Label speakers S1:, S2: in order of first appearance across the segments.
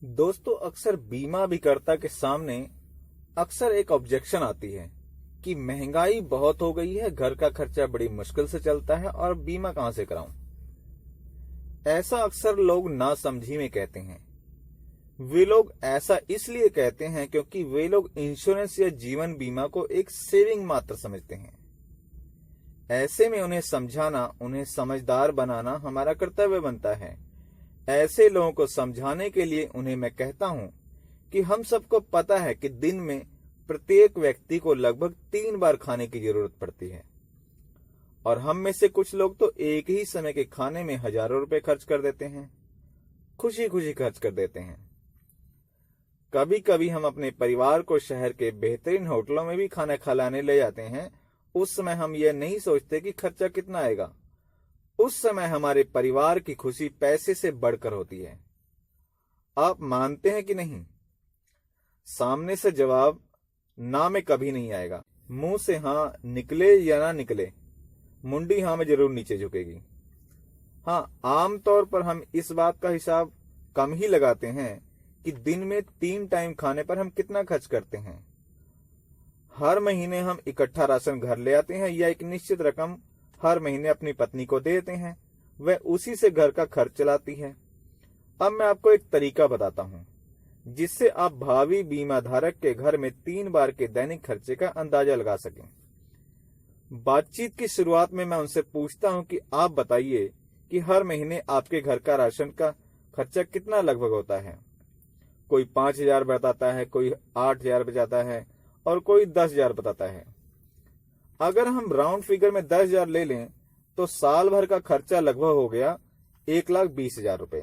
S1: दोस्तों, अक्सर बीमा अभिकर्ता के सामने अक्सर एक ऑब्जेक्शन आती है कि महंगाई बहुत हो गई है, घर का खर्चा बड़ी मुश्किल से चलता है और बीमा कहां से कराऊं। ऐसा अक्सर लोग नासमझी में कहते हैं। वे लोग ऐसा इसलिए कहते हैं क्योंकि वे लोग इंश्योरेंस या जीवन बीमा को एक सेविंग मात्र समझते हैं। ऐसे में उन्हें समझाना, उन्हें समझदार बनाना हमारा कर्तव्य बनता है। ऐसे लोगों को समझाने के लिए उन्हें मैं कहता हूं कि हम सबको पता है कि दिन में प्रत्येक व्यक्ति को लगभग 3 बार खाने की जरूरत पड़ती है और हम में से कुछ लोग तो एक ही समय के खाने में हजारों रुपए खर्च कर देते हैं, खुशी खुशी खर्च कर देते हैं। कभी कभी हम अपने परिवार को शहर के बेहतरीन होटलों में भी खाना खिलाने ले जाते हैं। उस समय हम यह नहीं सोचते कि खर्चा कितना आएगा। उस समय हमारे परिवार की खुशी पैसे से बढ़कर होती है। आप मानते हैं कि नहीं? सामने से जवाब ना में कभी नहीं आएगा। मुंह से हाँ निकले या ना निकले, मुंडी हाँ में जरूर नीचे झुकेगी। हाँ, आमतौर पर हम इस बात का हिसाब कम ही लगाते हैं कि दिन में 3 टाइम खाने पर हम कितना खर्च करते हैं। हर महीने हम इकट्ठा राशन घर ले आते हैं या एक निश्चित रकम हर महीने अपनी पत्नी को दे देते हैं, वह उसी से घर का खर्च चलाती है। अब मैं आपको एक तरीका बताता हूं जिससे आप भावी बीमा धारक के घर में 3 बार के दैनिक खर्चे का अंदाजा लगा सकें। बातचीत की शुरुआत में मैं उनसे पूछता हूं कि आप बताइए कि हर महीने आपके घर का राशन का खर्चा कितना लगभग होता है। कोई 5,000 बताता है, कोई 8,000 बताता है और कोई 10,000 बताता है। अगर हम राउंड फिगर में 10,000 ले लें तो साल भर का खर्चा लगभग हो गया 1,20,000 रुपए।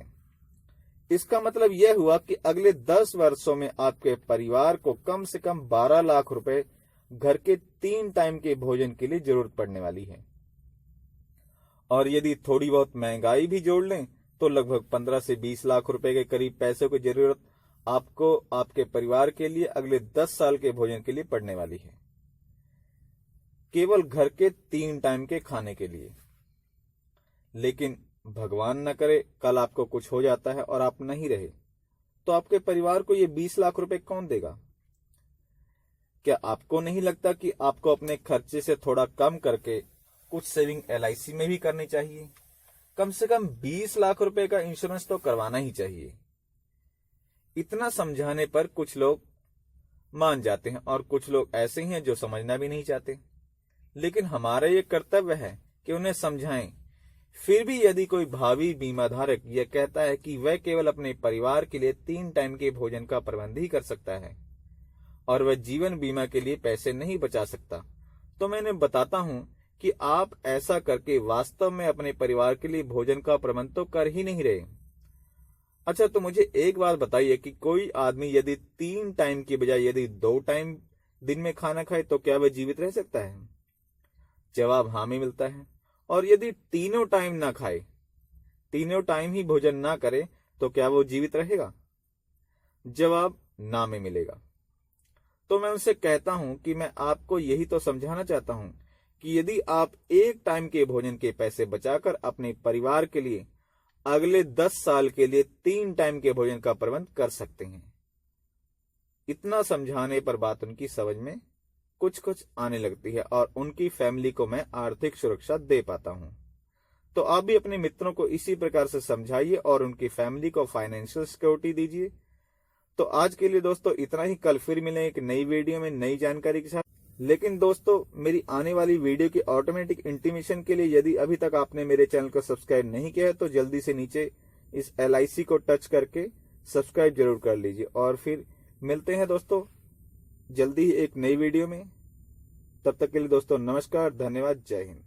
S1: इसका मतलब यह हुआ कि अगले 10 वर्षों में आपके परिवार को कम से कम 12 लाख रुपए घर के 3 टाइम के भोजन के लिए जरूरत पड़ने वाली है। और यदि थोड़ी बहुत महंगाई भी जोड़ लें तो लगभग 15 से 20 लाख रुपए के करीब पैसों की जरूरत आपको आपके परिवार के लिए अगले 10 साल के भोजन के लिए पड़ने वाली है, केवल घर के 3 टाइम के खाने के लिए। लेकिन भगवान न करे कल आपको कुछ हो जाता है और आप नहीं रहे, तो आपके परिवार को ये 20 लाख रुपए कौन देगा? क्या आपको नहीं लगता कि आपको अपने खर्चे से थोड़ा कम करके कुछ सेविंग LIC में भी करनी चाहिए? कम से कम 20 लाख रुपए का इंश्योरेंस तो करवाना ही चाहिए। इतना समझाने पर कुछ लोग मान जाते हैं और कुछ लोग ऐसे ही हैं जो समझना भी नहीं चाहते। लेकिन हमारा ये कर्तव्य है कि उन्हें समझाएं। फिर भी यदि कोई भावी बीमा धारक यह कहता है कि वह केवल अपने परिवार के लिए 3 टाइम के भोजन का प्रबंध ही कर सकता है और वह जीवन बीमा के लिए पैसे नहीं बचा सकता, तो मैं उन्हें बताता हूं कि आप ऐसा करके वास्तव में अपने परिवार के लिए भोजन का प्रबंध तो कर ही नहीं रहे। अच्छा, तो मुझे एक बात बताइए कि कोई आदमी यदि 3 टाइम की बजाय यदि 2 टाइम दिन में खाना खाए तो क्या वह जीवित रह सकता है? जवाब हाँ में मिलता है। और यदि तीनों टाइम ना खाए, तीनों टाइम ही भोजन ना करे, तो क्या वो जीवित रहेगा? जवाब ना में मिलेगा। तो मैं उनसे कहता हूं कि मैं आपको यही तो समझाना चाहता हूं कि यदि आप 1 टाइम के भोजन के पैसे बचाकर अपने परिवार के लिए अगले 10 साल के लिए 3 टाइम के भोजन का प्रबंध कर सकते हैं। इतना समझाने पर बात उनकी समझ में कुछ आने लगती है और उनकी फैमिली को मैं आर्थिक सुरक्षा दे पाता हूं। तो आप भी अपने मित्रों को इसी प्रकार से समझाइए और उनकी फैमिली को फाइनेंशियल सिक्योरिटी दीजिए। तो आज के लिए दोस्तों इतना ही। कल फिर मिलें एक नई वीडियो में नई जानकारी के साथ। लेकिन दोस्तों, मेरी आने वाली वीडियो की ऑटोमेटिक इंटीमेशन के लिए यदि अभी तक आपने मेरे चैनल को सब्सक्राइब नहीं किया है तो जल्दी से नीचे इस LIC को टच करके सब्सक्राइब जरूर कर लीजिए। और फिर मिलते हैं दोस्तों जल्दी ही एक नई वीडियो में। तब तक के लिए दोस्तों नमस्कार, धन्यवाद, जय हिंद।